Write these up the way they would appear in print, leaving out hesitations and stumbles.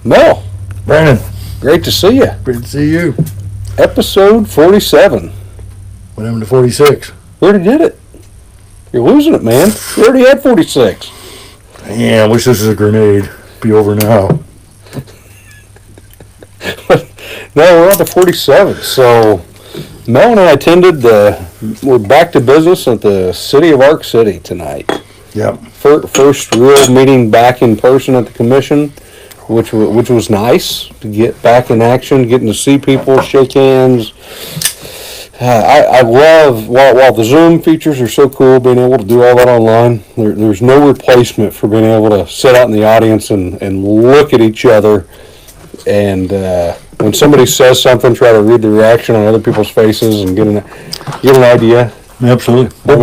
Mel, Brandon, great to see you. great to see you. Episode 47. What happened to 46? We already did it. You're losing it, man. You already had 46. Yeah, I wish this was a grenade. Be over now. No, we're on to 47. So, Mel and I we're back to business at the City of Arc City tonight. Yep. First real meeting back in person at the commission, which was nice to get back in action, getting to see people, shake hands. I love, while the Zoom features are so cool, being able to do all that online, there's no replacement for being able to sit out in the audience and look at each other. And when somebody says something, try to read the reaction on other people's faces and get an idea. Absolutely. But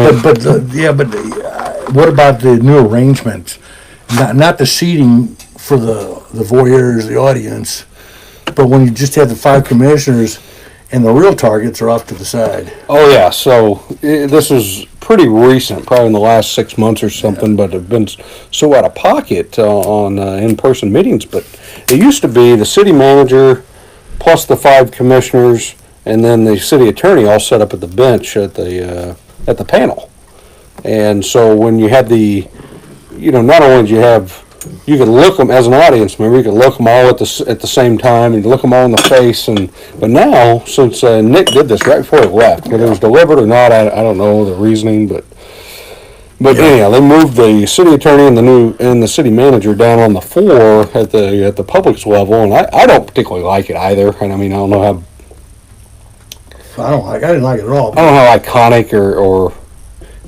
what about the new arrangements? Not the seating for the voyeurs, the audience, but when you just have the 5 commissioners and the real targets are off to the side. Oh, yeah. So this was pretty recent, probably in the last 6 months or something, but have been so out of pocket on in-person meetings. But it used to be the city manager plus the 5 commissioners and then the city attorney all set up at the bench at the panel. And so when you had not only did you could look them as an audience member. You could look them all at the same time and look them all in the face. But now, since Nick did this right before he left, whether it was delivered or not, I don't know the reasoning. But anyhow, they moved the city attorney and the city manager down on the floor at the public's level, and I don't particularly like it either. And I mean, I don't know how. I didn't like it at all. I don't know how iconic or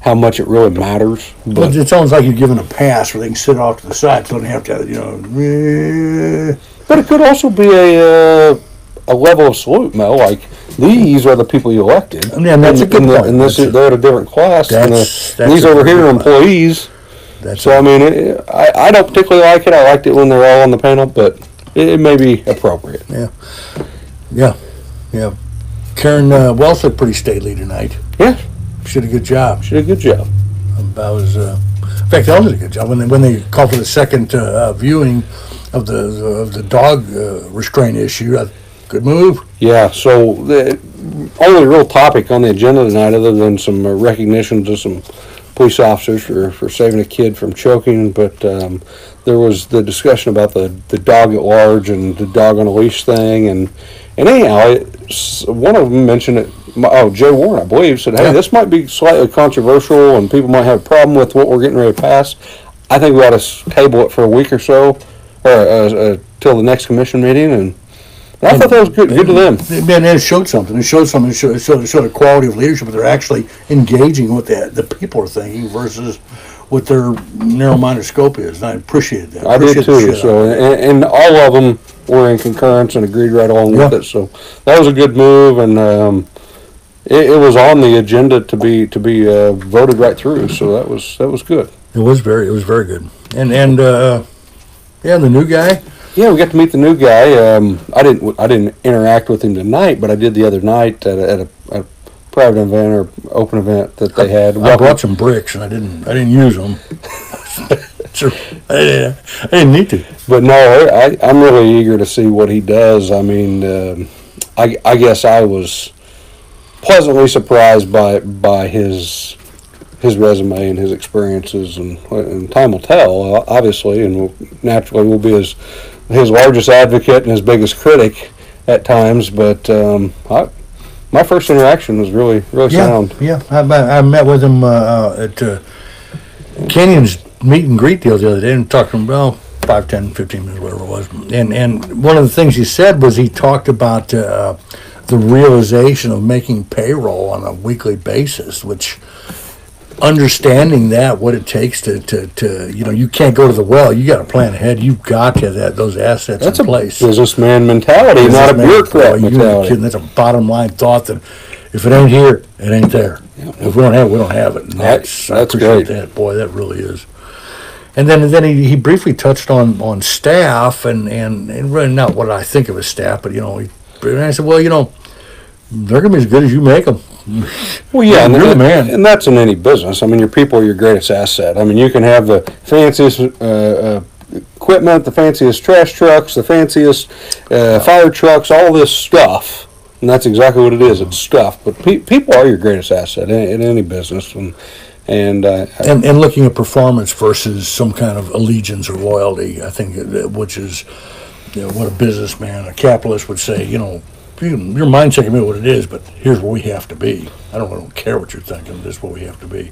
how much it really matters. But it sounds like you're giving a pass where they can sit off to the side so they don't have to, But it could also be a level of salute, Mel. Like, these are the people you elected. And that's a good point. And they're at a different class. These over here are employees. I mean, I don't particularly like it. I liked it when they're all on the panel, but it may be appropriate. Yeah. Karen Wells looked pretty stately tonight. Yeah. She did a good job. In fact, that was a good job. When they called for the second viewing of the dog restraint issue, good move. Yeah, so the only real topic on the agenda tonight, other than some recognition to some police officers for saving a kid from choking, but there was the discussion about the dog at large and the dog on a leash thing, and anyhow, one of them mentioned it. Jay Warren, I believe, said, hey, this might be slightly controversial and people might have a problem with what we're getting ready to pass. I think we ought to table it for a week or so, or till the next commission meeting. And I thought that was good to them. And it showed something. It showed a quality of leadership. They're actually engaging with the people are thinking versus what their narrow-minded scope is. And I appreciated that. I did too. So, and all of them were in concurrence and agreed right along with it. So that was a good move, and it was on the agenda to be voted right through. So that was good. It was very good. And the new guy. Yeah, we got to meet the new guy. I didn't interact with him tonight, but I did the other night at a private event or open event that they had. I brought some bricks and I didn't use them. I didn't need to. But no, I'm really eager to see what he does. I mean, I guess I was pleasantly surprised by his resume and his experiences, and time will tell, obviously, and naturally will be his largest advocate and his biggest critic at times. But my first interaction was really sound. Yeah, I met with him at Canyon's meet and greet deal the other day and talked to him about 5, 10, 15 minutes, whatever it was. And one of the things he said was he talked about the realization of making payroll on a weekly basis, which understanding that what it takes to you can't go to the well, you got to plan ahead, you've got to have those assets in place. That's a businessment mentality, not a bureaucrat mentality. That's a bottom line thought that if it ain't here, it ain't there. If we don't have it, we don't have it. And that's I appreciate great. That, boy, that really is. And then he briefly touched on staff and really not what I think of as staff, but and I said, well, they're going to be as good as you make them. Well, yeah, you're the man. And that's in any business. I mean, your people are your greatest asset. I mean, you can have the fanciest equipment, the fanciest trash trucks, the fanciest fire trucks, all this stuff. And that's exactly what it is. It's stuff. But people are your greatest asset in any business. And looking at performance versus some kind of allegiance or loyalty, I think, which is what a businessman, a capitalist would say. Your mindset can be what it is, but here's where we have to be. I don't care what you're thinking. This is what we have to be,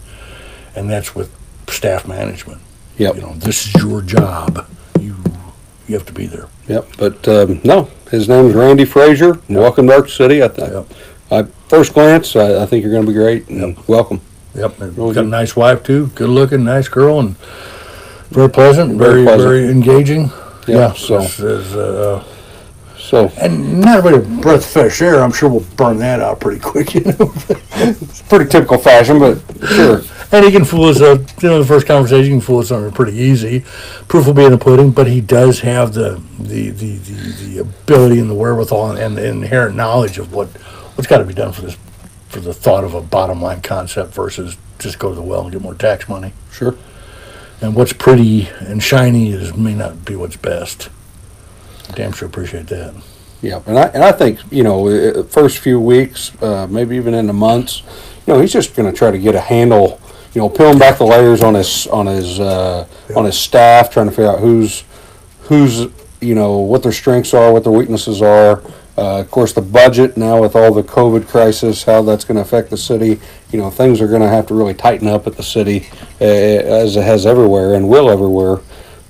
and that's with staff management. Yep. This is your job. You have to be there. Yep. But no, his name is Randy Frazer. Yep. Welcome to Arch City. First glance, I think you're going to be great. And welcome. Yep. Got a nice wife too. Good looking, nice girl, and very pleasant, very engaging. Yep. Yeah. So, and not really a breath of fresh air. I'm sure we'll burn that out pretty quick. It's pretty typical fashion, but sure. And he can fool us. The first conversation, he can fool us on it pretty easy. Proof will be in the pudding. But he does have the ability and the wherewithal and the inherent knowledge of what's got to be done for the thought of a bottom line concept versus just go to the well and get more tax money. Sure. And what's pretty and shiny may not be what's best. Damn sure appreciate that. Yeah, and I think first few weeks, maybe even into months, he's just going to try to get a handle, peeling back the layers on his staff, trying to figure out who's what their strengths are, what their weaknesses are. Of course, the budget now with all the COVID crisis, how that's going to affect the city. Things are going to have to really tighten up at the city, as it has everywhere and will everywhere.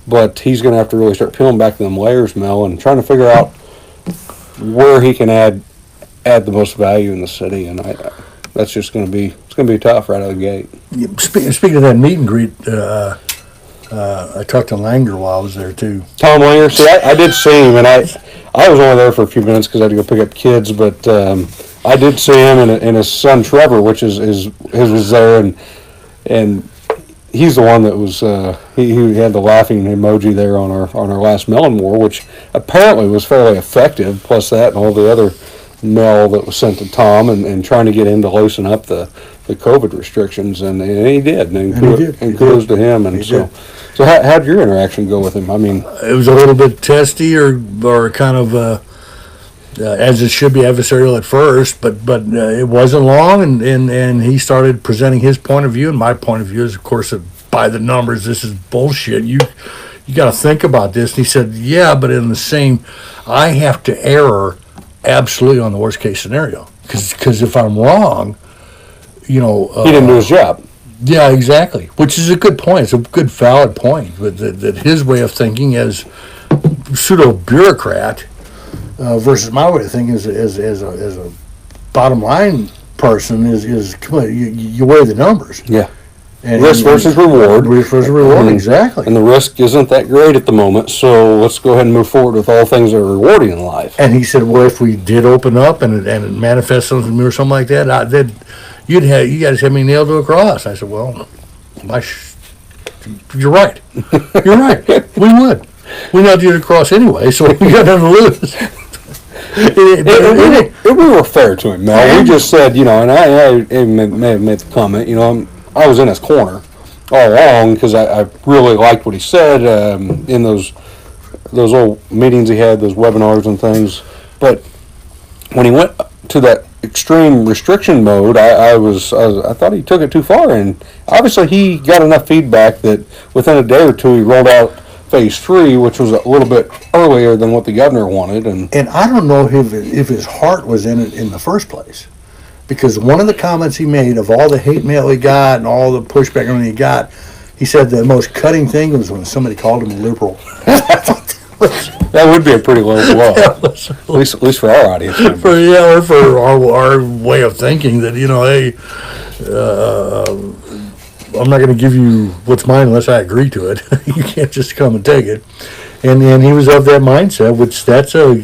But he's going to have to really start peeling back them layers, Mel, and trying to figure out where he can add the most value in the city. And that's just going to be tough right out of the gate. Speaking of that meet and greet, I talked to Langer while I was there too. Tom Langer, see, I did see him, and I was only there for a few minutes because I had to go pick up kids. But I did see him and his son Trevor, which his was there, and he's the one that was he had the laughing emoji there on our last Mell More, which apparently was fairly effective. Plus that and all the other mail that was sent to Tom and trying to get him to loosen up the COVID restrictions, and he did. And kudos to him. And so how'd your interaction go with him? I mean, it was a little bit testy or kind of as it should be adversarial at first, but it wasn't long, and he started presenting his point of view, and my point of view is, of course, that by the numbers, this is bullshit. You got to think about this. And he said, yeah, but in the same, I have to err absolutely on the worst case scenario, because if I'm wrong, he didn't do his job. Yeah, exactly. Which is a good point. It's a good, valid point. But that his way of thinking as pseudo bureaucrat. Versus my way of thinking as a bottom line person is come on, you weigh the numbers. Yeah. Risk versus reward. Risk versus reward, exactly. And the risk isn't that great at the moment, so let's go ahead and move forward with all things that are rewarding in life. And he said, well, if we did open up and it manifests something or something like that, then you guys have me nailed to a cross. I said, well, you're right. You're right. We would. We nailed you to the cross anyway, so we got nothing to lose. We were fair to him, Mel. We just said, and I may have made the comment, I was in his corner all along because I really liked what he said in those old meetings he had, those webinars and things. But when he went to that extreme restriction mode, I thought he took it too far, and obviously he got enough feedback that within a day or two he rolled out Phase 3, which was a little bit earlier than what the governor wanted, and I don't know if his heart was in it in the first place, because one of the comments he made of all the hate mail he got and all the pushback he got, he said the most cutting thing was when somebody called him a liberal. That would be a pretty low blow, at least for our audience. Or for our way of thinking that hey. I'm not going to give you what's mine unless I agree to it. You can't just come and take it. And he was of that mindset, which that's a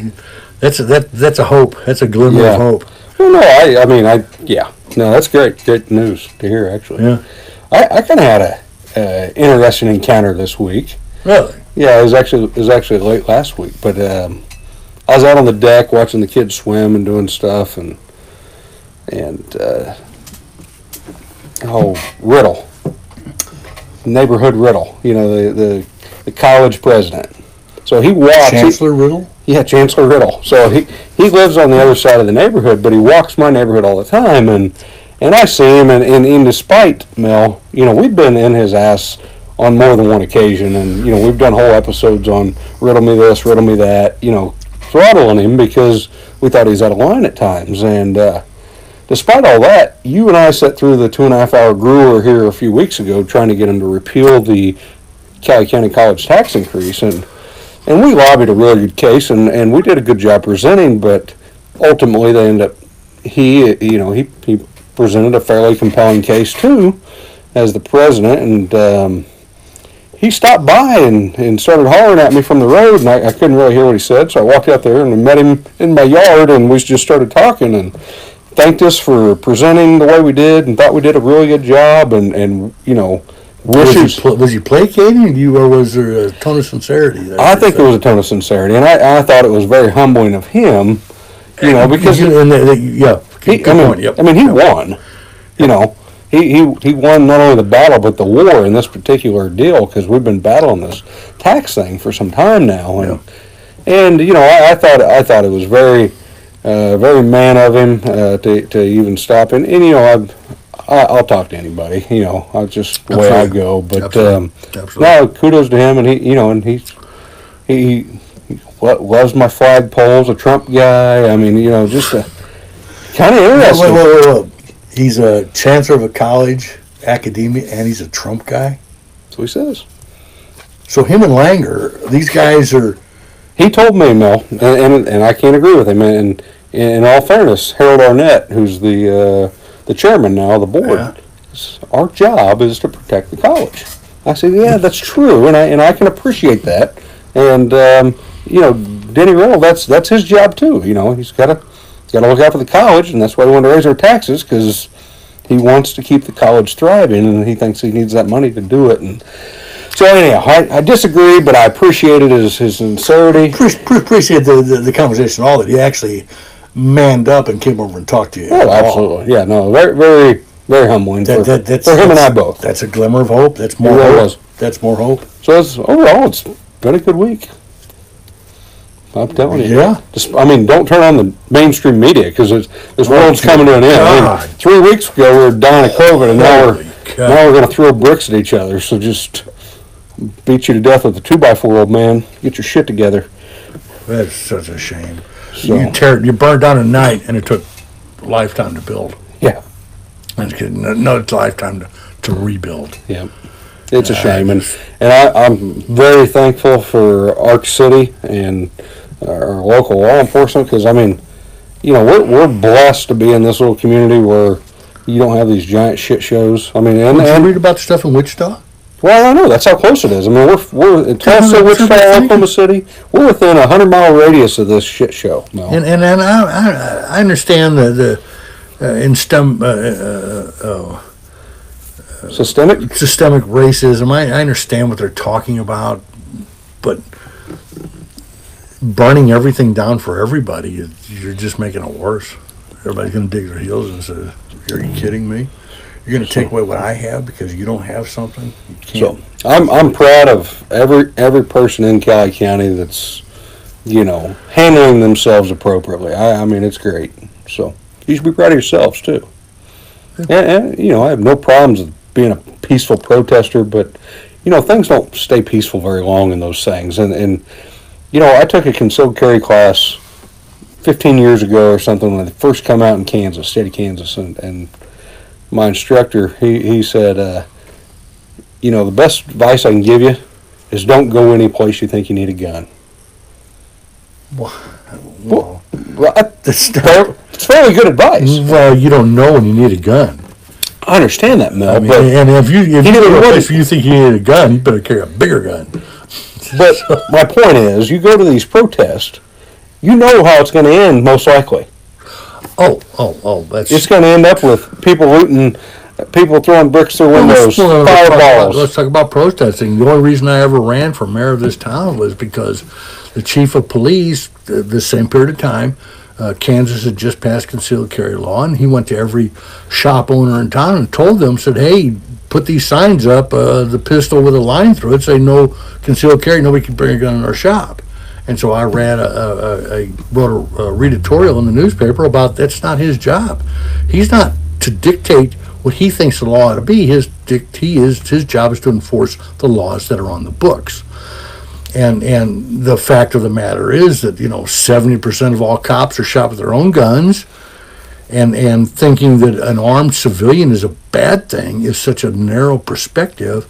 hope. That's a glimmer of hope. Well, no, that's great news to hear. Actually, yeah. I kind of had a interesting encounter this week. Really? Yeah, it was actually late last week, but I was out on the deck watching the kids swim and doing stuff, and Rittle. Neighborhood Rittle, the the college president. So he walks. Chancellor Rittle? Yeah, Chancellor Rittle. So he lives on the other side of the neighborhood, but he walks my neighborhood all the time, and I see him, and despite, Mel, we've been in his ass on more than one occasion, and, we've done whole episodes on riddle me this, riddle me that, throttling him because we thought he's out of line at times, and despite all that, you and I sat through the 2.5-hour grueler here a few weeks ago trying to get him to repeal the Cali County College tax increase, and we lobbied a really good case, and we did a good job presenting, but ultimately they ended up, he presented a fairly compelling case too as the president, and he stopped by and started hollering at me from the road, and I couldn't really hear what he said, so I walked out there and met him in my yard, and we just started talking, and thanked us for presenting the way we did, and thought we did a really good job, and wishes. Was he placating you, or was there a tone of sincerity there? I think there was a tone of sincerity, and I thought it was very humbling of him, because he won. He won not only the battle but the war in this particular deal, because we've been battling this tax thing for some time now, and I thought it was very very man of him to even stop, and I'll talk to anybody, I'll just the way I go, but no, kudos to him, and he loves my flagpoles, a Trump guy. I mean, just kind of interesting. Wait. He's a chancellor of a college, academia, and he's a Trump guy? That's what he says. So him and Langer, these guys are... He told me, Mel, and I can't agree with him, and in all fairness, Harold Arnett, who's the chairman now of the board, our job is to protect the college. I said, yeah, that's true, and I can appreciate that, and Denny Riddle, that's his job too. He's got to look out for the college, and that's why we want to raise our taxes, because he wants to keep the college thriving, and he thinks he needs that money to do it. And so anyhow, I disagree, but I appreciated his sincerity. Appreciate the conversation, all that he actually manned up and came over and talked to you. Oh, absolutely. Yeah, no, very, very, very humbling for him and I both. That's a glimmer of hope. That's more hope. That's more hope. So overall, it's been a good week. I'm telling you. Yeah. Don't turn on the mainstream media, because this world's coming to an end. 3 weeks ago we were dying of COVID, and now we're going to throw bricks at each other. So just beat you to death with a 2x4, old man. Get your shit together. That's such a shame. So, you burned down a night, and it took a lifetime to build. Yeah. I'm just kidding. No, it's a lifetime to rebuild. Yeah. It's a shame, and I'm very thankful for Arc City and our local law enforcement, because we're blessed to be in this little community where you don't have these giant shit shows. Did you read about the stuff in Wichita? Well, I know, that's how close it is. We're in Tulsa, Wichita, Oklahoma City. We're within a 100-mile radius of this shit show. No. And I understand the in STEM. Systemic racism. I understand what they're talking about, but burning everything down for everybody, you're just making it worse. Everybody's going to dig their heels and say, "Are you kidding me? You're going to take away what I have because you don't have something?" So I'm proud of every person in Cali County that's handling themselves appropriately. I mean, it's great. So you should be proud of yourselves too. And I have no problems with being a peaceful protester, but things don't stay peaceful very long in those things. And I took a concealed carry class 15 years ago or something when I first come out in Kansas, state of Kansas, and my instructor, he said, the best advice I can give you is don't go any place you think you need a gun. Well, it's fairly good advice. Well, you don't know when you need a gun. I understand that, Mel. And if you go to a place where you think you need a gun, you better carry a bigger gun. But my point is, you go to these protests, you know how it's going to end, most likely. That's... It's going to end up with people looting, people throwing bricks through windows, fireballs. Let's talk about protesting. The only reason I ever ran for mayor of this town was because the chief of police, the same period of time, Kansas had just passed concealed carry law, and he went to every shop owner in town and told them, said, hey, put these signs up, the pistol with a line through it, say no concealed carry, nobody can bring a gun in our shop. And so I ran wrote a editorial in the newspaper about that's not his job. He's not to dictate what he thinks the law ought to be. His job is to enforce the laws that are on the books. And the fact of the matter is that 70% of all cops are shot with their own guns, and thinking that an armed civilian is a bad thing is such a narrow perspective.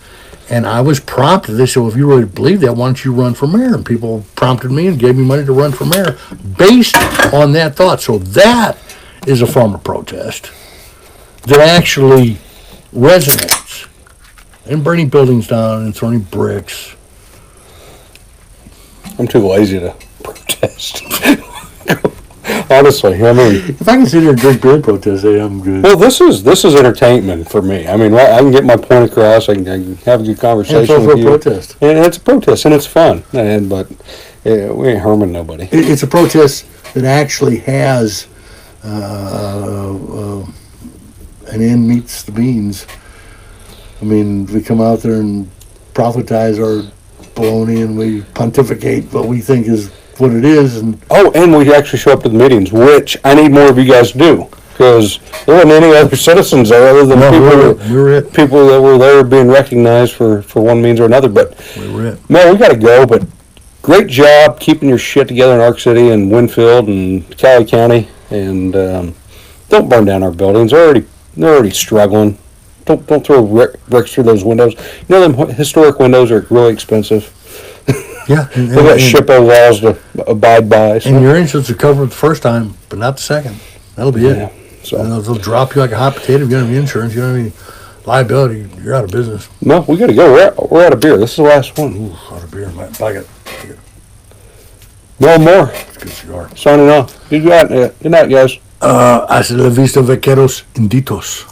And I was prompted. They said, well, if you really believe that, why don't you run for mayor? And people prompted me and gave me money to run for mayor based on that thought. So that is a form of protest that actually resonates. And burning buildings down and throwing bricks. I'm too lazy to protest. Honestly, I mean, If I can sit here and drink beer and protest, I'm good. well, this is entertainment for me. I mean, I can get my point across. I can have a good conversation It's also with a you. protest. And it's a protest, and it's fun. But we ain't harming nobody. It's a protest that actually has an end meets the means. I mean, we come out there and prophetize our baloney, and we pontificate what we think is what it is. And Oh, and we actually show up to the meetings, which I need more of you guys to do, because there weren't any other citizens there other than we were it. people that were there being recognized for one means or another. But We were it. Mel, we got to go. But great job keeping your shit together in Arc City and Winfield and Cali County, and don't burn down our buildings. They're already struggling. Don't throw bricks through those windows. Them historic windows are really expensive. Yeah. They got SHPO laws to abide by. So. And your insurance will cover it the first time, but not the second. That'll be Yeah, it. so. And they'll drop you like a hot potato if you don't have any insurance. You don't have any liability. You're out of business. No, we got to go. We're out of beer. This is the last one. Ooh, out of beer. Buy it. Mell More, It's a good cigar. signing off. Good night, guys. Hasta la vista, vaqueros inditos.